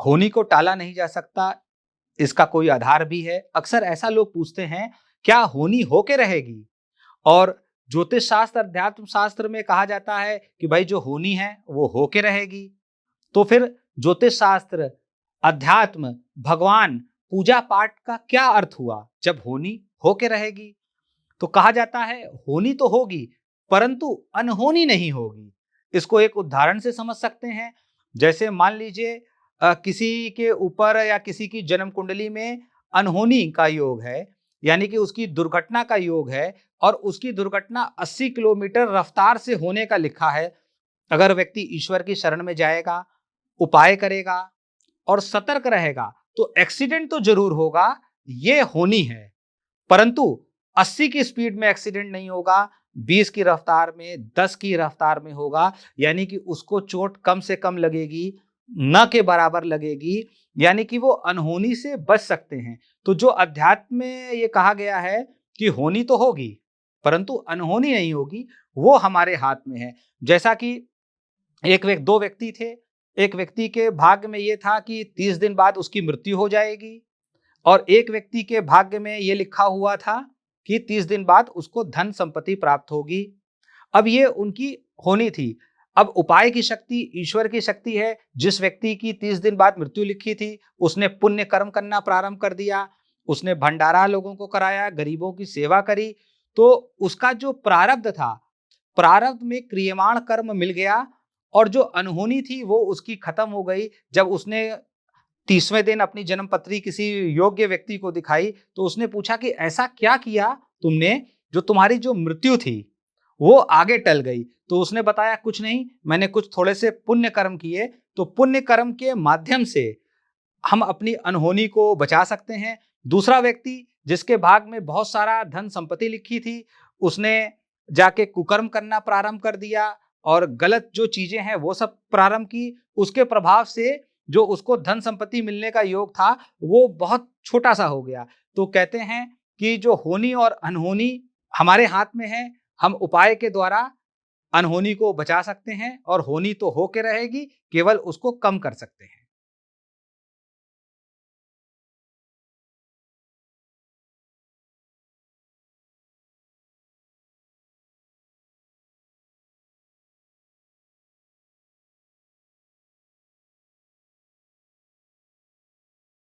होनी को टाला नहीं जा सकता, इसका कोई आधार भी है। अक्सर ऐसा लोग पूछते हैं, क्या होनी होके रहेगी? और ज्योतिष शास्त्र, अध्यात्म शास्त्र में कहा जाता है कि भाई जो होनी है वो होके रहेगी। तो फिर ज्योतिष शास्त्र, अध्यात्म, भगवान, पूजा पाठ का क्या अर्थ हुआ जब होनी होके रहेगी? तो कहा जाता है होनी तो होगी परंतु अनहोनी नहीं होगी। इसको एक उदाहरण से समझ सकते हैं। जैसे मान लीजिए किसी के ऊपर या किसी की जन्म कुंडली में अनहोनी का योग है, यानी कि उसकी दुर्घटना का योग है, और उसकी दुर्घटना 80 किलोमीटर रफ्तार से होने का लिखा है। अगर व्यक्ति ईश्वर की शरण में जाएगा, उपाय करेगा और सतर्क रहेगा तो एक्सीडेंट तो जरूर होगा, ये होनी है। परंतु 80 की स्पीड में एक्सीडेंट नहीं होगा, 20 की रफ्तार में, 10 की रफ्तार में होगा। यानी कि उसको चोट कम से कम लगेगी, न के बराबर लगेगी, यानी कि वो अनहोनी से बच सकते हैं। तो जो अध्यात्म में ये कहा गया है कि होनी तो होगी परंतु अनहोनी नहीं होगी, वो हमारे हाथ में है। जैसा कि दो व्यक्ति थे, एक व्यक्ति के भाग्य में ये था कि 30 दिन बाद उसकी मृत्यु हो जाएगी, और एक व्यक्ति के भाग्य में ये लिखा हुआ था कि 30 दिन बाद उसको धन संपत्ति प्राप्त होगी। अब ये उनकी होनी थी। अब उपाय की शक्ति ईश्वर की शक्ति है। जिस व्यक्ति की 30 दिन बाद मृत्यु लिखी थी, उसने पुण्य कर्म करना प्रारंभ कर दिया, उसने भंडारा लोगों को कराया, गरीबों की सेवा करी, तो उसका जो प्रारब्ध था, प्रारब्ध में क्रियमाण कर्म मिल गया, और जो अनहोनी थी वो उसकी खत्म हो गई। जब उसने 30वें दिन अपनी जन्म पत्री किसी योग्य व्यक्ति को दिखाई तो उसने पूछा कि ऐसा क्या किया तुमने जो तुम्हारी जो मृत्यु थी वो आगे टल गई? तो उसने बताया, कुछ नहीं, मैंने कुछ थोड़े से पुण्य कर्म किए। तो पुण्य कर्म के माध्यम से हम अपनी अनहोनी को बचा सकते हैं। दूसरा व्यक्ति जिसके भाग में बहुत सारा धन संपत्ति लिखी थी, उसने जाके कुकर्म करना प्रारंभ कर दिया और गलत जो चीजें हैं वो सब प्रारंभ की। उसके प्रभाव से जो उसको धन संपत्ति मिलने का योग था वो बहुत छोटा सा हो गया। तो कहते हैं कि जो होनी और अनहोनी हमारे हाथ में है, हम उपाय के द्वारा अनहोनी को बचा सकते हैं, और होनी तो होके रहेगी, केवल उसको कम कर सकते हैं।